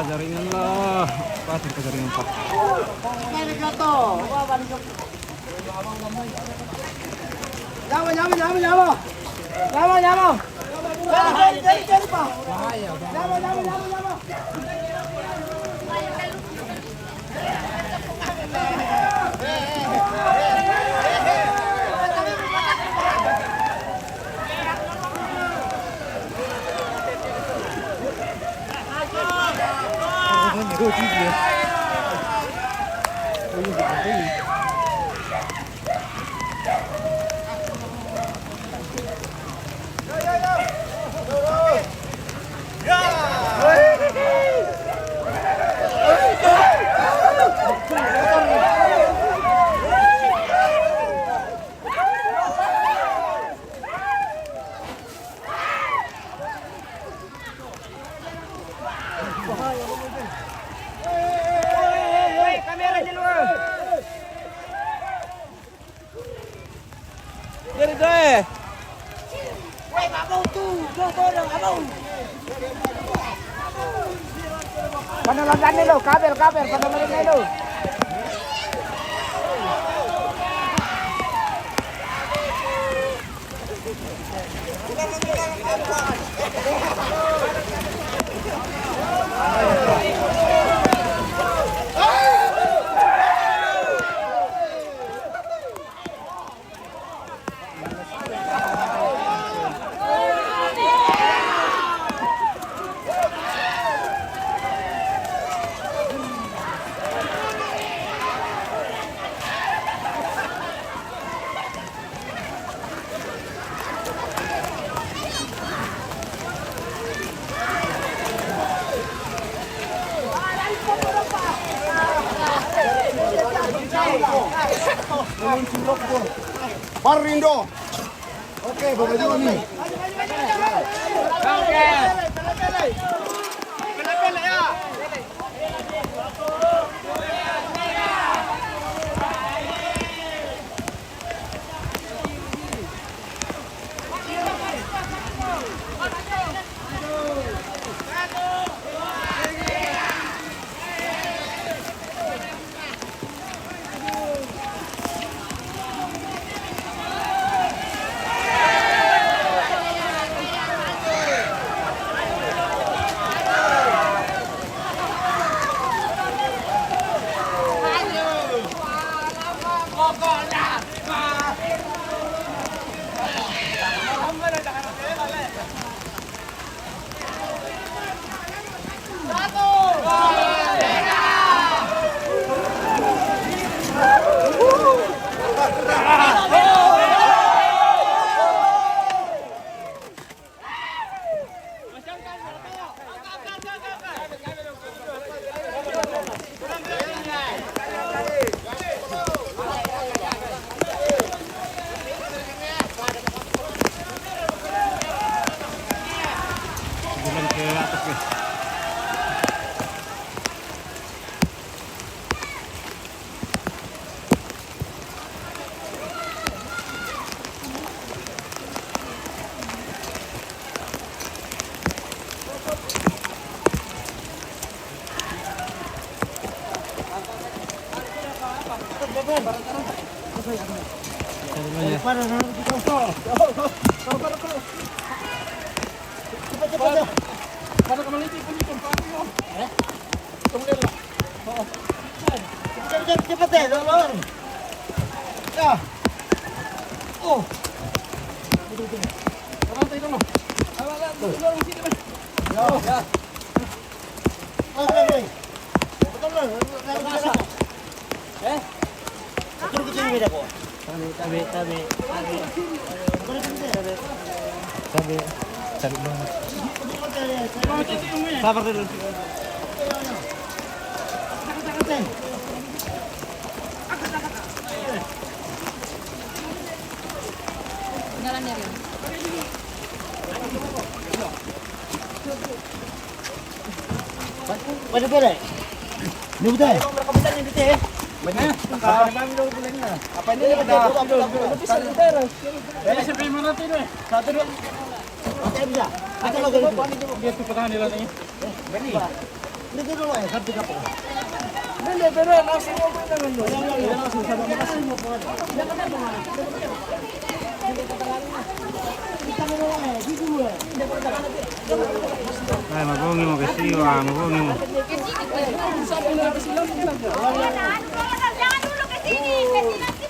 Jaringan lah, pasir ke jaringan pak. Panologan nilo, kabel, panologan nilo. Parindo. Oke, Bapak Ibu nih. Cepat deh, tolong. Ya. Oh. Rantai dulu. Tolong sini, Mas. Ya. Ya. Oke. Betul lah. Eh? Turun ke sini beda kok. Tabi banget. Sabar dulu. Jalan dari. Pada pada. Ini betul. Apa ini ada? Sampai mana tuh ini? Satu dua. Bisa. Kita lagi itu. Dia tuh pertahan di lantai. Beni. Ini dulu ya, satu kapal. Beli langsung mau dengan lu. Langsung sama makasih mau buat. Kita mau di dulu. Ay, mabungi mo kasi mabungi mo.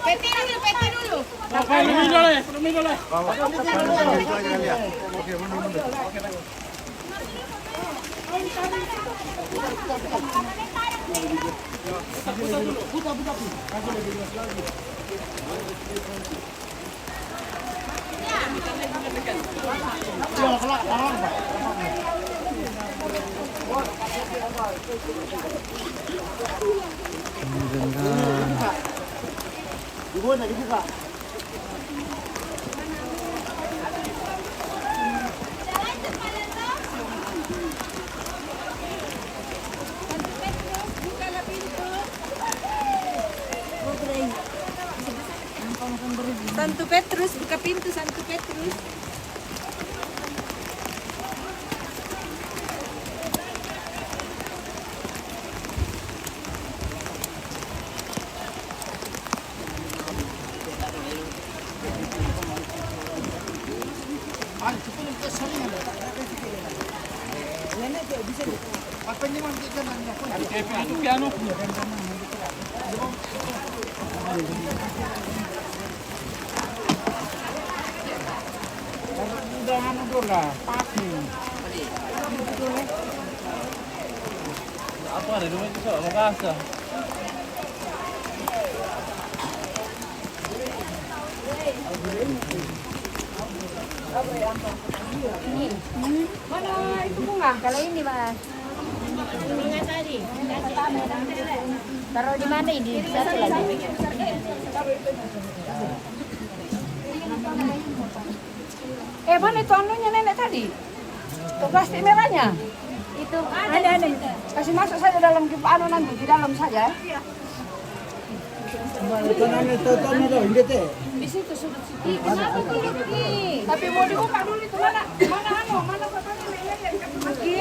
Peti dulu. Lumino le. Dibuka, dibuka. Santo Petrus, buka pintu Santo Petrus. Piano. Apa ada rumah itu sok makasa. Mana itu bunga? Kalau ini, Mas. Bunga tadi. Taruh di mana ini? Satu lagi. Mana itu anunya nenek tadi? Itu plastik merahnya? Itu ada. Kasih masuk saja dalam anu nanti, di dalam saja. Di situ sudah. Kenapa tuh Luki? Tapi mau dibuka dulu itu mana fotonya lihat Luki.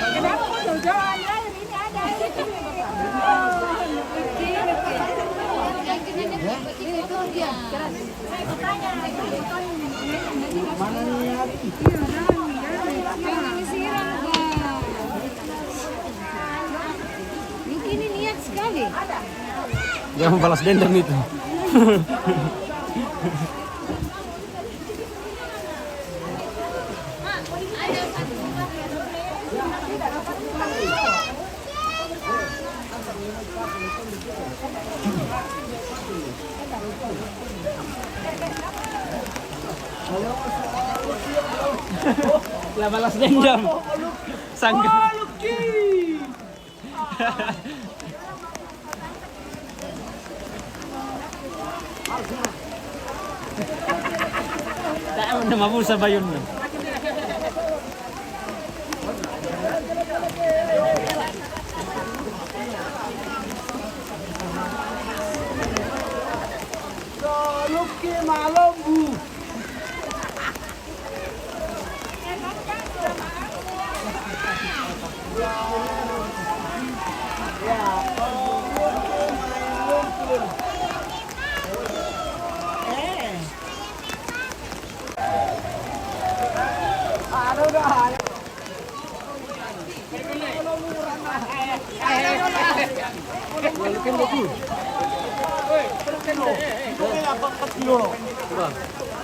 Kenapa kok jalan air ini ada itu? Itu dia. Saya tanya. Mana nih ya? Pengen disiram, Bang. Luki ini niat sekali. Dia mau balas dendam itu. Lah balas dendam. Sanggup. Tak udah mampu sabayun. Luki malam bu.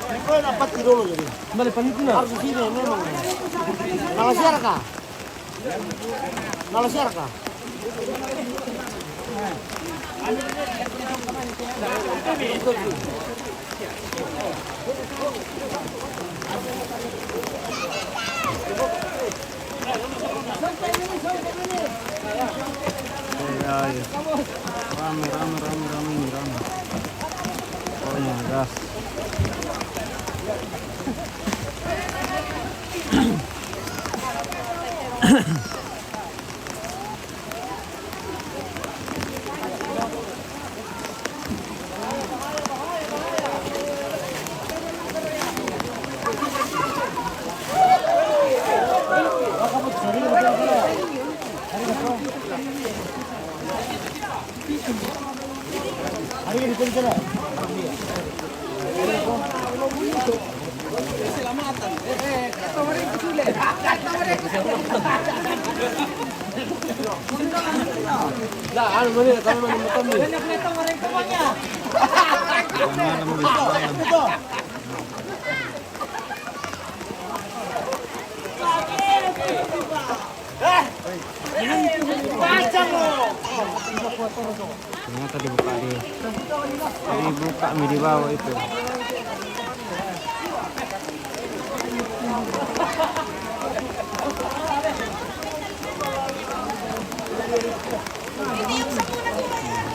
Ikaw dapat idolo jadi. Balik panit na. Harus di sini memang. Nalasiar kah? Nalasiar kah? Rame. Pokoknya gas. Hari ini di sana. Lah, ano mo nila? Kami man mo ni. Ternyata dibuka di bawah itu.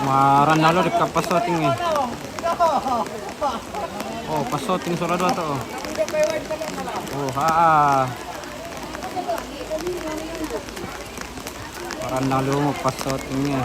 Maran nalo di kapasoting eh. Oh, pasoting surat dua to. Oh, Maran nalo mo pasotingnya.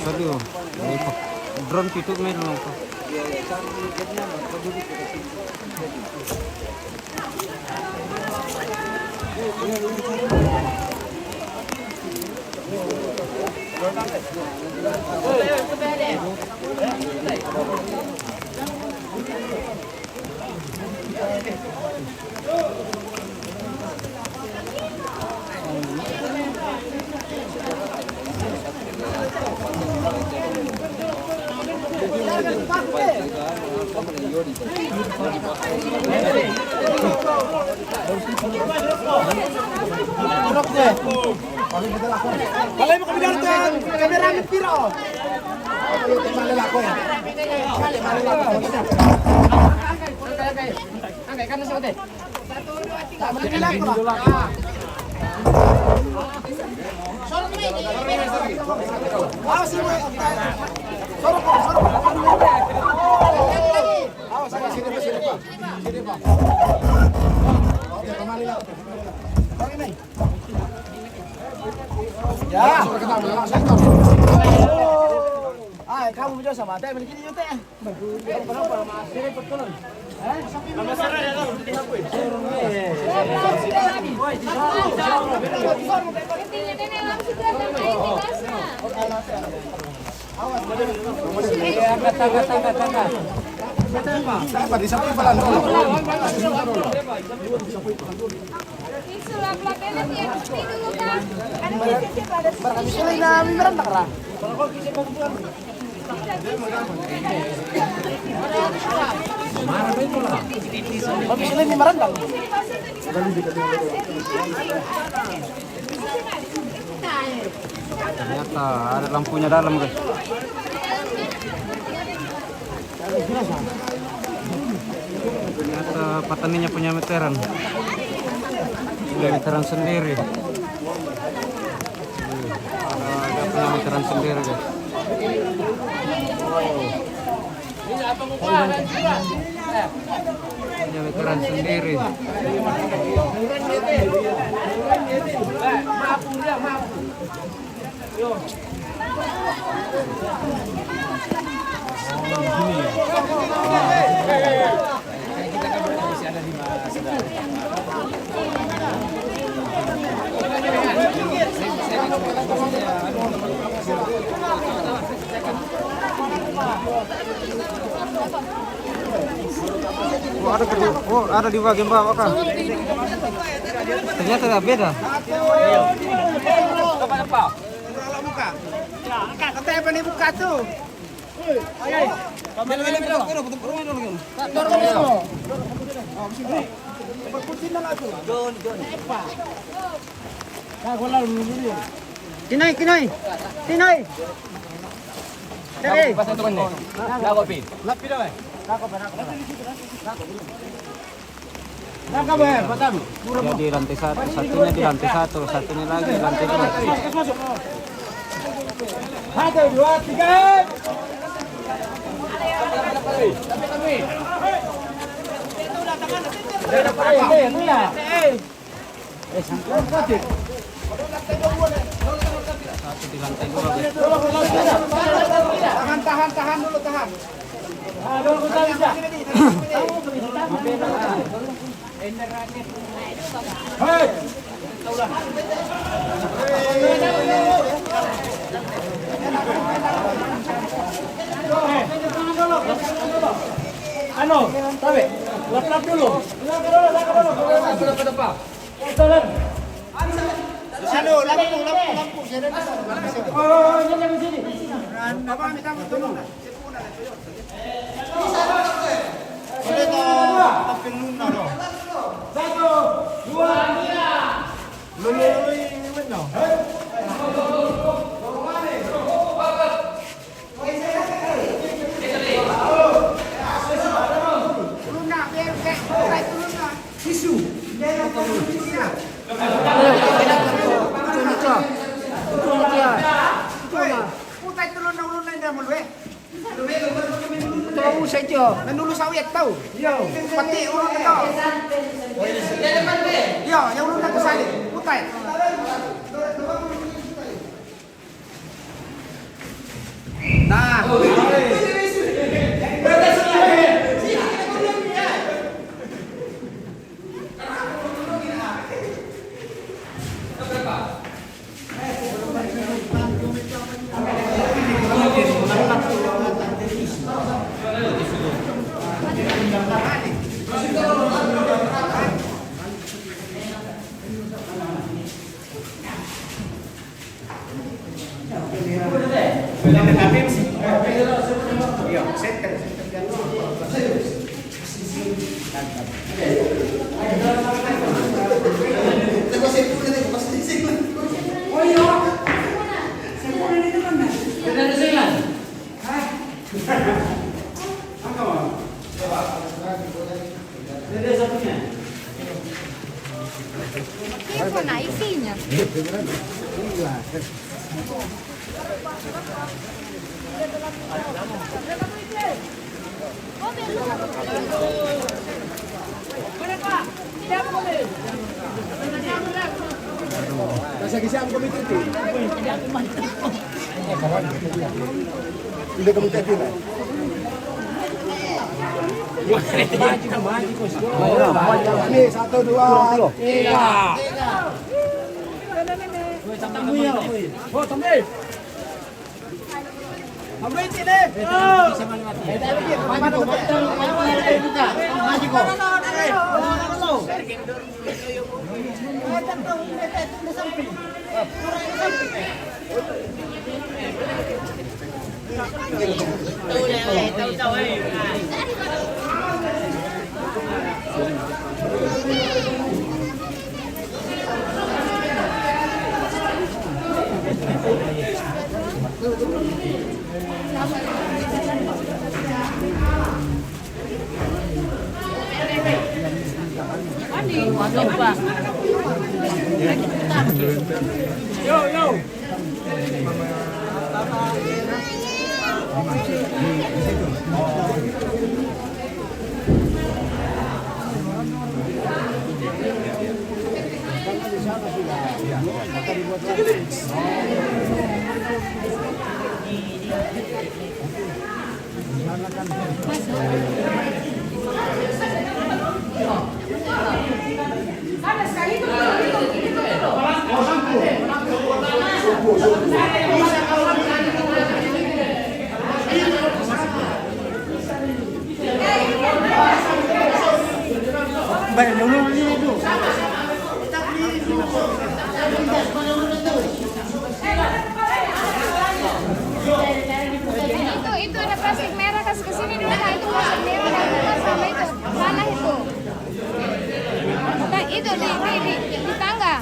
Aduh, drone itu main apa? Kalau mau kami datang, kamera piro. Oke, kemari lah. Bang ini. Ya. Ah, kamu bisa sama teh begini yuk teh. Berapa Mas? Ini betul. Nama sana ya lo, dihapuin. Ternyata ada lampunya dalam guys. Ternyata petaninya punya meteran. Punya meteran sendiri. Ada punya meteran sendiri guys. Punya meteran sendiri. Oh, ada di bagian bawah kah? Ternyata ada beda. Katanya apa nih buka tuh? Kinai. Dari. Pasal tu kan ni. Dah kopi. Lapi dah. Nak apa? Patam. Ya, di lantai satu, satunya di lantai satu, satunya lagi di lantai dua. Satu, dua, tiga. Satu di lantai dua guys. Tahan dulu, tahan. Ano, tabi. Lap dulu. Sano, lampu. Oh, ini sini. Apa minta tolong? Satu, dua, tiga. Tahu saja. Menulu sawit tahu. Iya. Pati urut tahu. Iya, yang urut ke sana. Putai. Nah. Mana isinya? Kasi ang komite. Hindi kami katira. Ini 1, 2, 3. Oh, tambay. Tambay sini. Yo. Baik, dulu itu. Itu ada plastik merah, kasih ke sini dulu. Nah, itu plastik merah dan itu sama itu. Mana itu? Nah, itu di tangga.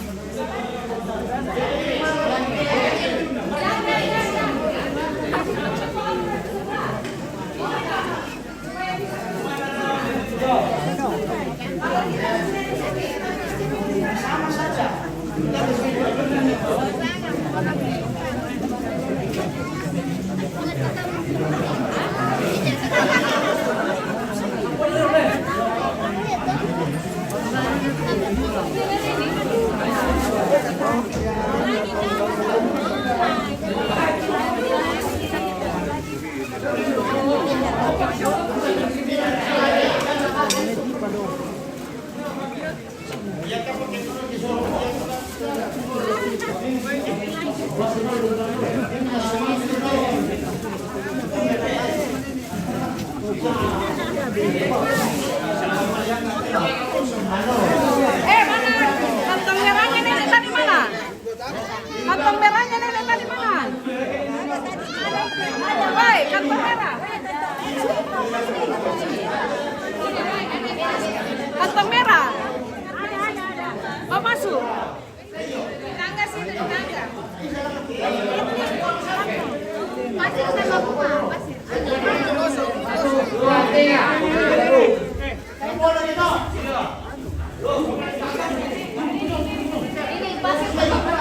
Mana? Kantong merahnya nenek tadi mana? Kantong merahnya nenek tadi mana? Woi, kantong merah. Kantong merah. Ada. Oh, masuk. Di tangga situ, di tangga. Pasir sama bunga, pasir. Ini pasir sama bunga.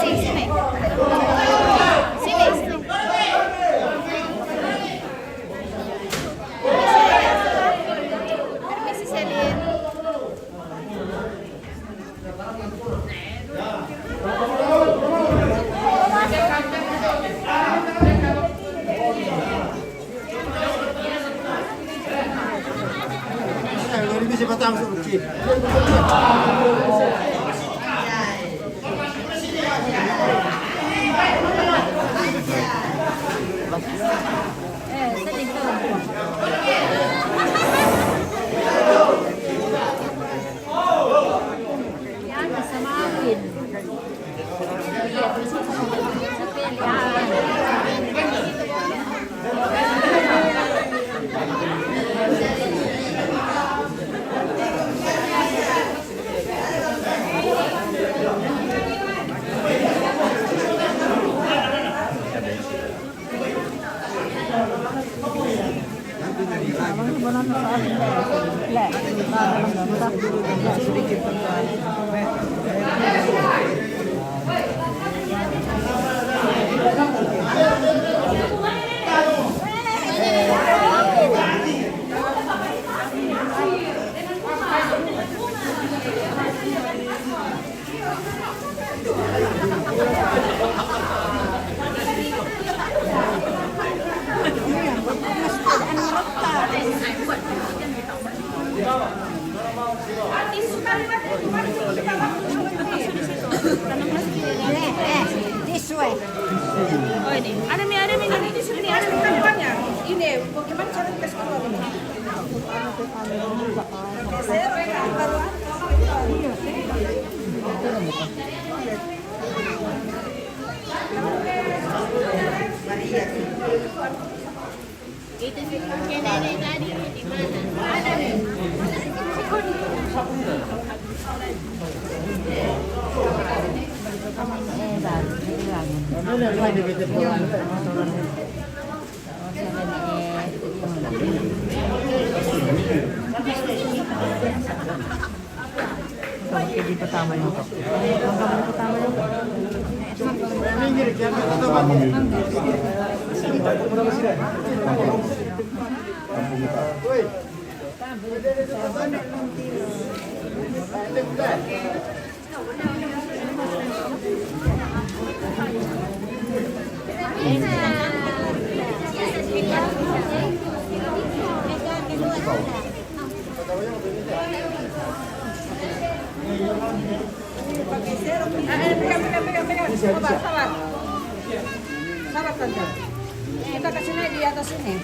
Sini. Permisi, Selin. Bisa patang suci. Oh ini, ada mie di sini, ada mie banyak. Ini, bagaimana cara dikasih keluar ini? Itu sih nenek tadi di mana? Ada nih. Di pertama yung pertama yung Sabar tante. Kita kasih naik di atas ini.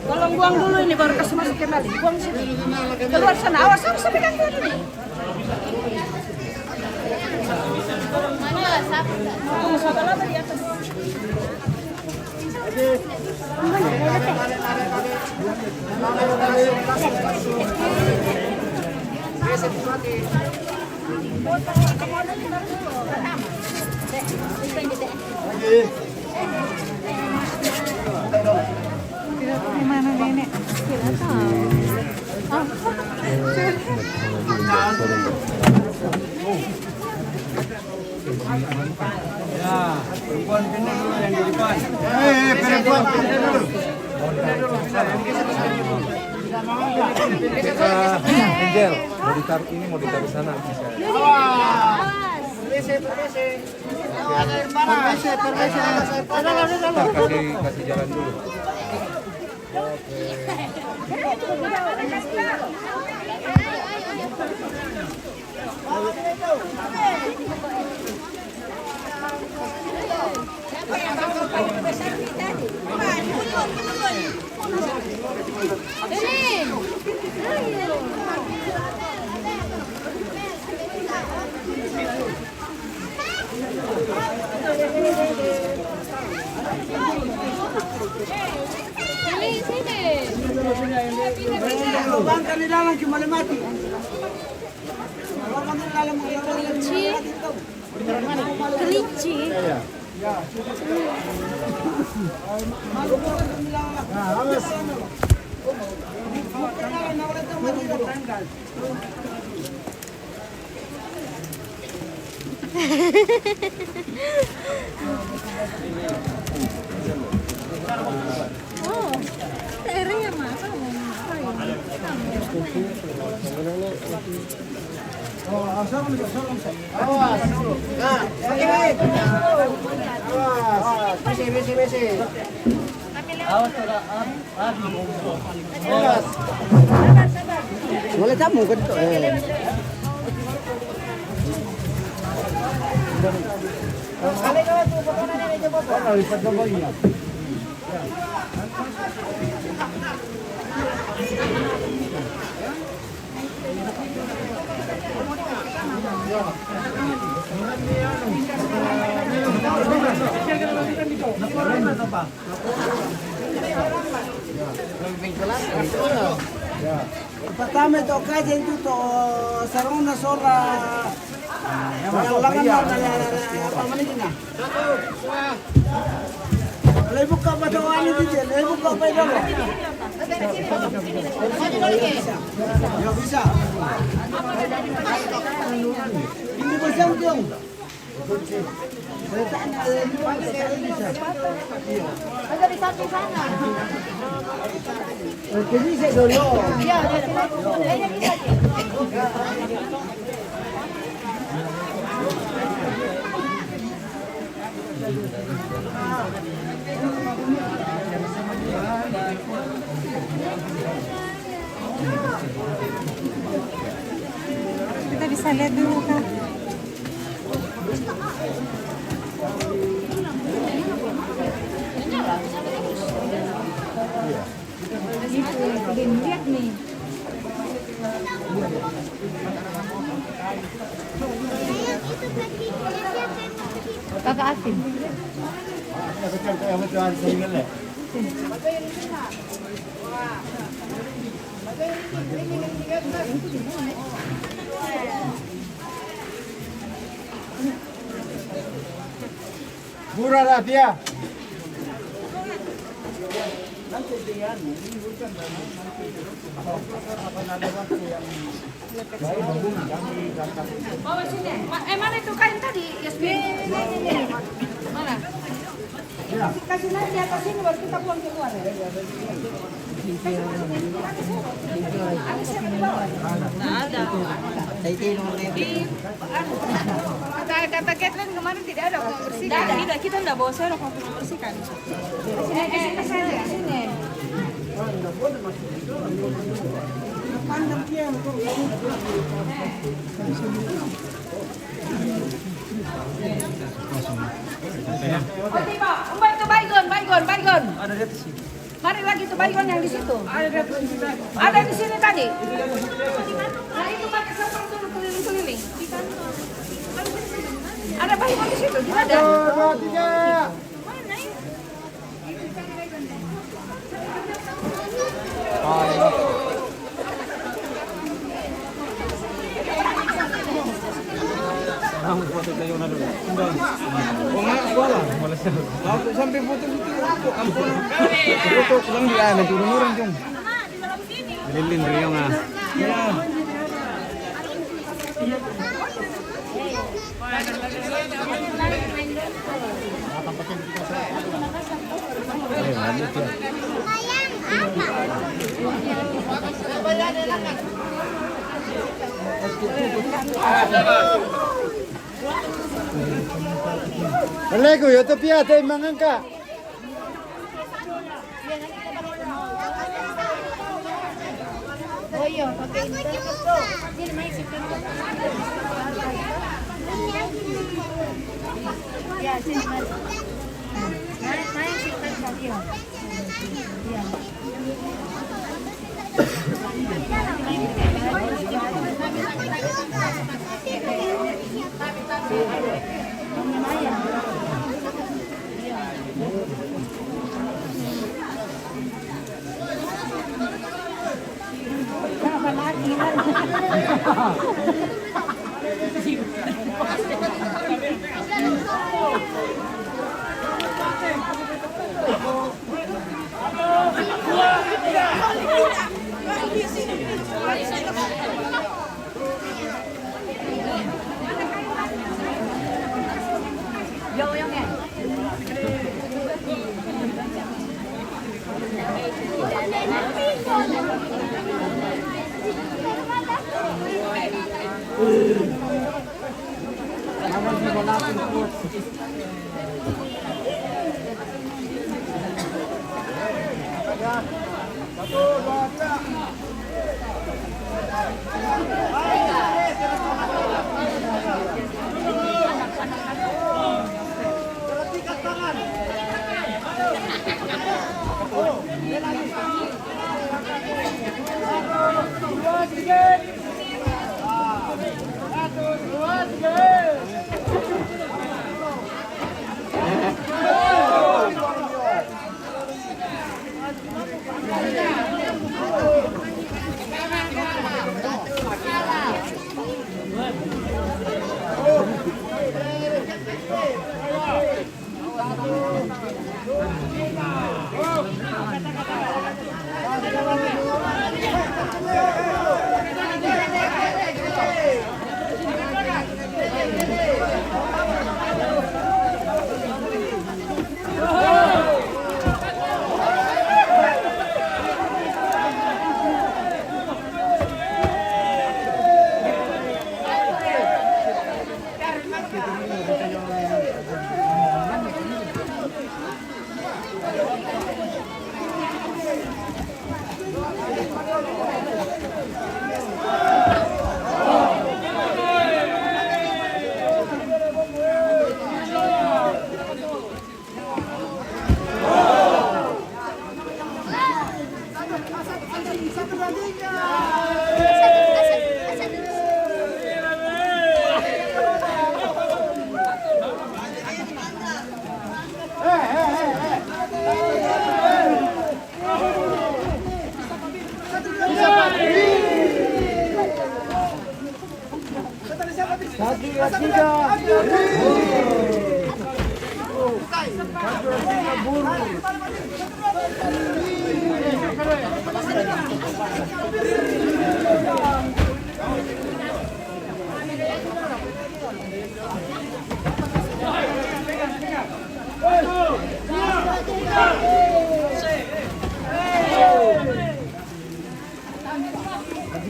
Tolong buang dulu ini baru kasih masuk kembali. Buang sini. Keluar sana. Awas sampai kaki dulu. Mana sapu? Sabar lama di atas. Gimana nenek? Tidak tahu. Ya, perempuan pindah dulu yang di depan. Perempuan pindah dulu. Angel, mau ditaruh ini, mau ditaruh sana. Kasih jalan dulu. Lubangkan di dalam cuma mati. Lubangkan di dalam Kelinci. Oh, daerahnya mana? Awas. Nah, sakit. Awas. Besi. Awas sudah Awas. Boleh tamu kan itu. Kali kau tu potongan ini coba. Kalau lipat baginya. Pertama itu kajian itu to sarung nasora langan apa menina. Lebu ka ba daw ani dito? Lebu ka ba daw? Ya bisa. Hindi ba siyang yung? Ada di samping sana. Jadi saya dulu. Ya, ada bisa. Bisa lihat dulu kan. Lihat nih. Kakak asin. Murah lah dia. Bawa sini. Mana itu kain tadi, Yasmin? Mana? Kasih naik di atas sini baru kita buang keluar ya. Ada siapa di bawah? Ada. Kata Kathleen kemarin tidak ada orang bersihkan. Tidak, kita tidak bawa serok untuk membersihkan. Sini saja, sini. Oh tiba, Mbak itu baygon. Ada di atas sini. Mari lagi itu baygon yang di situ. Ada di atas sini. Ada di sini tadi. Nah itu pakai sampah dulu keliling-keliling. Ada baygon di situ, tidak ada. 1, 2, 3. Rambut foto kayo na dulu. Sampai foto itu. Foto lang di ana turun-turun jong. Lilin Rio nga. Lego yo to pia tay mangangka. Oh iya, pakai internet tuh. Ini main simpan. Ya, sini mas. Main simpan tadi ya. Iya.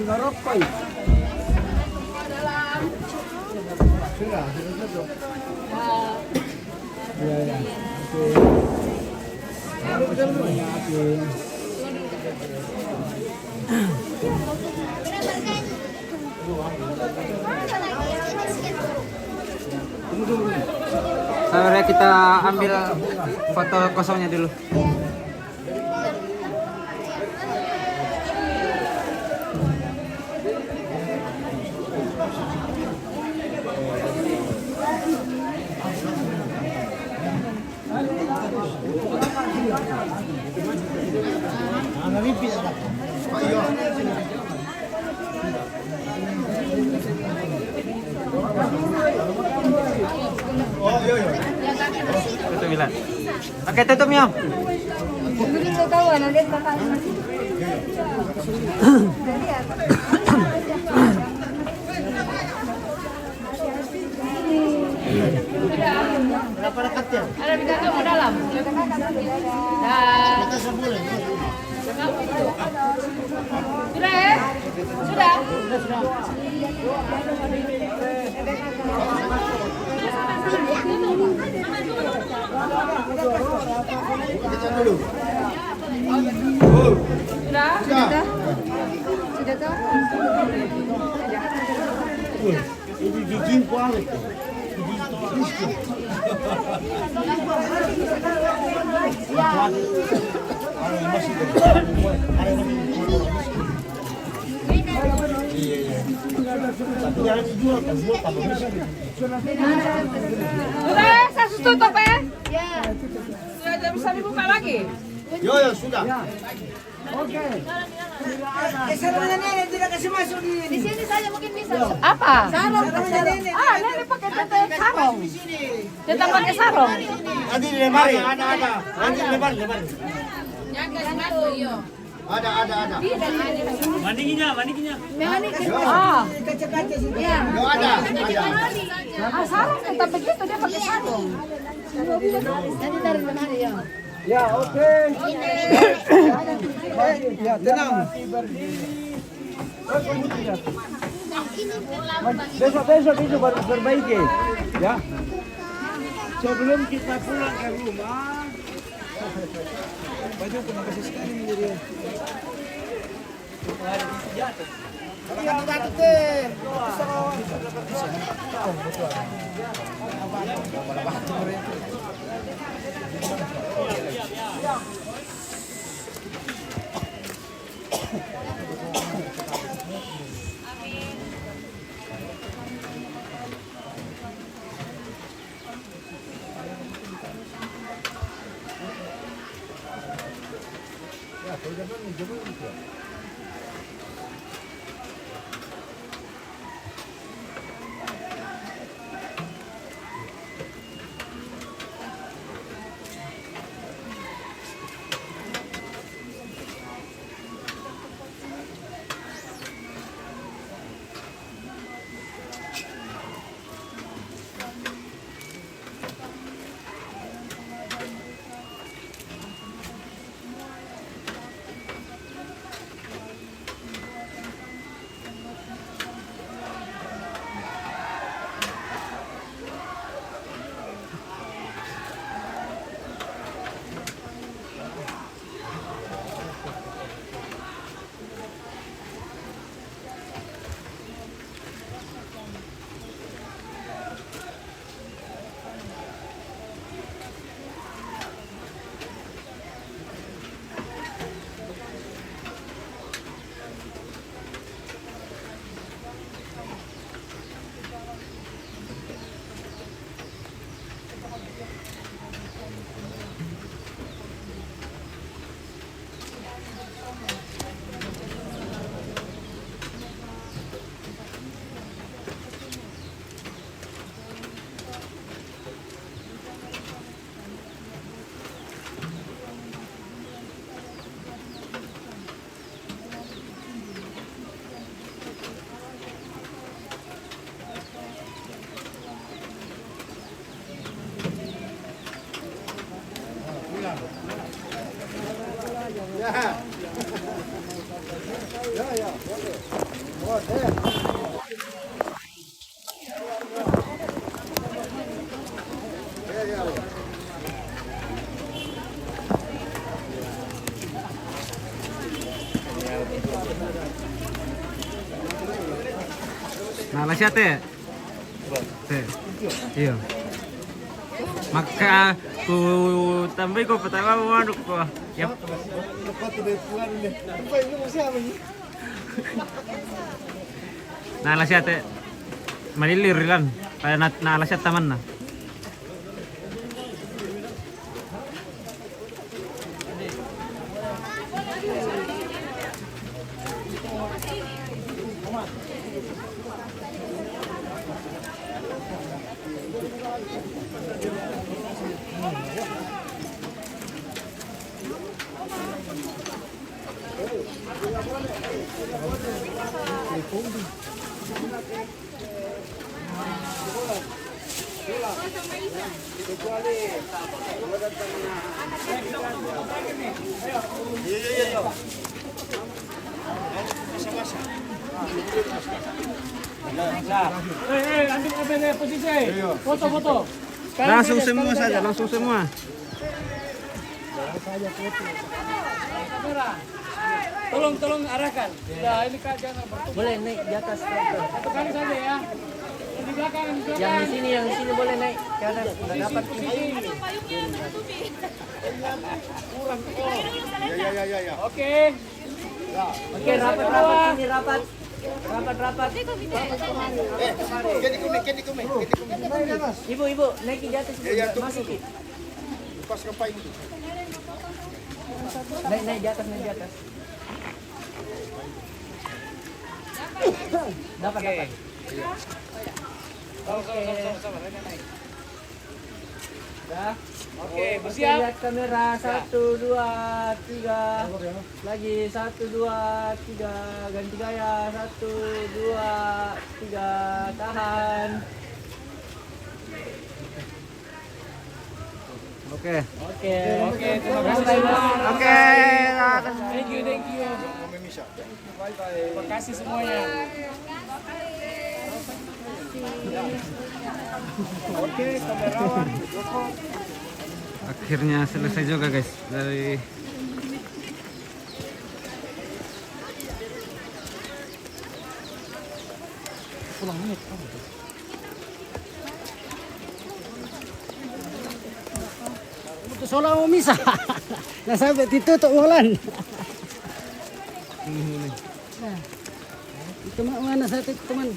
ngerokok. Sudah tutup. Ya, ya. Oke. Semuanya oke. Saudara, kita ambil foto kosongnya dulu. Tutup bilang. Oke, tutup Miao. Berapa dekatnya? Ada di dalam dalam. Kita sebulan. Sudah ya? Sudah. Kita dulu. Sudah. Sudah. Sudah kah? Ini gigi kuali. Sudah, saya tutup ya? Sudah tidak bisa dibuka lagi? Yo, sudah. Oke. Sarungnya nenek tidak kasih masuk Di sini saja mungkin bisa. Apa? Sarung. Nenek pakai tetep sarung. Tetap pakai sarung. Nanti lebar ya, ada. Nanti lebar. Ada. Mandinya. Ah, Yo, ada. sarung tetap begitu dia pakai sarung. Nanti dari mana ya? Ya, oke. Ya, tenang. Besok baru perbaiki. Ya. Sebelum kita pulang ke rumah. Baju kenapa sih sekali menjadi? Iya, Nah, lah siate. Iya. Maka ku tambah ko pertama waduk ko. Yap. Nah, lah siate. Malilir lan. Kaya na lah siate taman na. Ambil posisi. Foto. Langsung semua saja, langsung semua. Tolong arahkan. Ya, ini Kak jangan bertumpuk. Boleh naik di atas. Satu kali saja ya. Yang di belakang. Yang di sini boleh naik ke atas. Udah dapat Posisi. Ya. Oke. Oke, rapat sini rapat. Rapat. Ibu, naik di atas. Masuk. Pas ngapain itu? Naik di atas. Dapat. Sama-sama. Naik. Dah. Oke, Oke, bersiap. lihat kamera 1 2 3. Lagi 1 2 3. Ganti gaya 1 2 3. Tahan. Oke. Oke, Terima kasih. Oke. Thank you. Terima kasih semuanya. Oke, kamerawan. Akhirnya selesai juga guys dari Soalnya mau misa. Nah sampai ditutup bulan. Itu mana satu teman?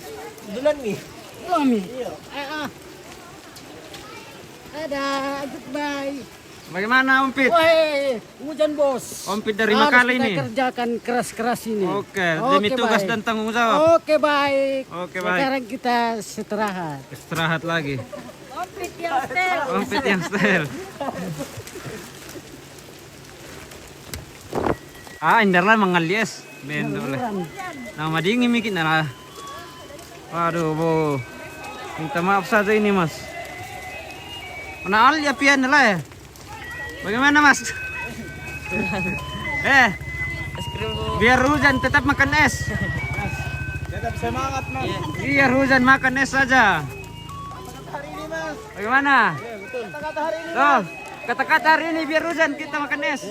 Bulan nih. Iya. Ada goodbye. bagaimana Ompit? Woi, hujan bos. Ompit dari Makale ini. Kita kerjakan keras-keras ini. Oke, demi tugas baik. dan tanggung jawab. Oke baik. Oke, baik. Sekarang kita istirahat. Istirahat lagi. Ompit yang setel. Ompit yang setel. Indarlah mangalies. Bendo lah. Nama dingin mikir lah. Waduh, Bu. Minta maaf saja ini, Mas. Mana ya pian lah ya. Bagaimana, Mas? Biar hujan tetap makan es. Tetap semangat mas. Biar hujan makan es saja. Hari ini mas. Bagaimana? Kata-kata hari ini. Tuh, kata-kata hari ini biar hujan kita makan es.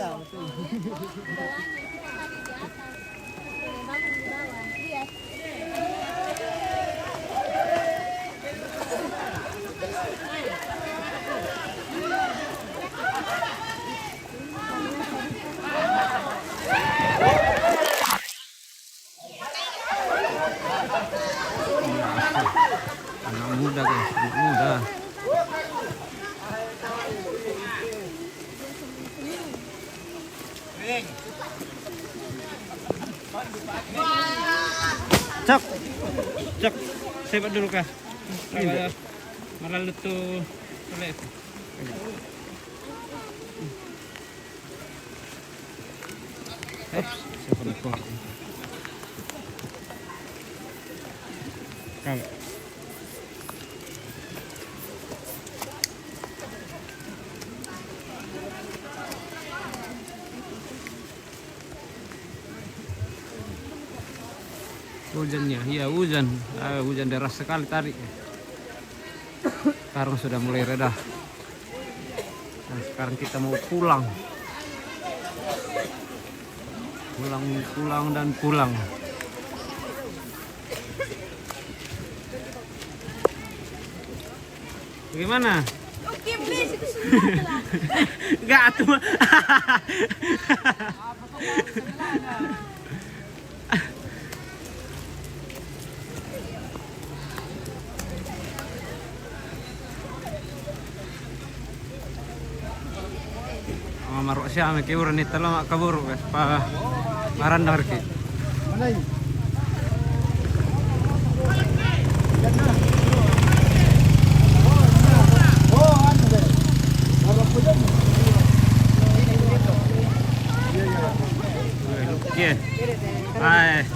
Anak muda guys, anak muda. Cok, cok, sepak dulu kah? Malah lutu, boleh. Siapa nak kau? Kau. Hujannya, iya hujan, hujan deras sekali tadi. Sekarang sudah mulai reda. Nah, sekarang kita mau pulang. Pulang dan pulang. Bagaimana? Oke, please. Enggak tuh. Marok siya may kiwara ni talo makaburo pa marandar ki. Mana ini? Oh, anu deh. Kalau punya. Iya. Hai.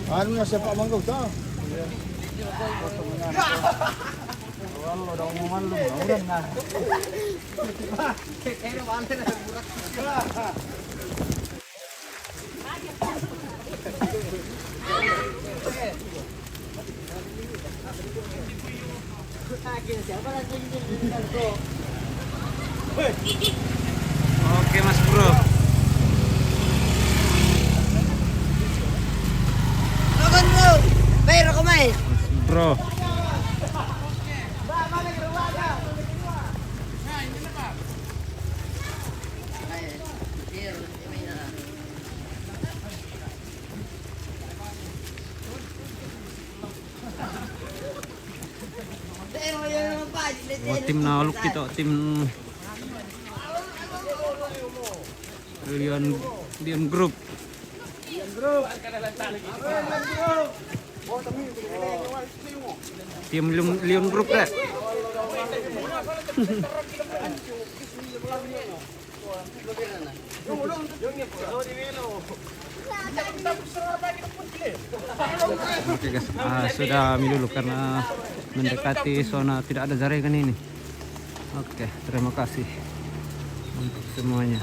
Anu na siapa mangga ta? Oke Mas Bro. Mas Bro. Tim na uluk kita tim Leon Group. Tim Leon Group deh. Oke guys, sudah dulu karena mendekati zona tidak ada jaringan ini. Oke, terima kasih untuk semuanya.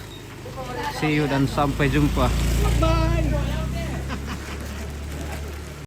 See you dan sampai jumpa. Bye.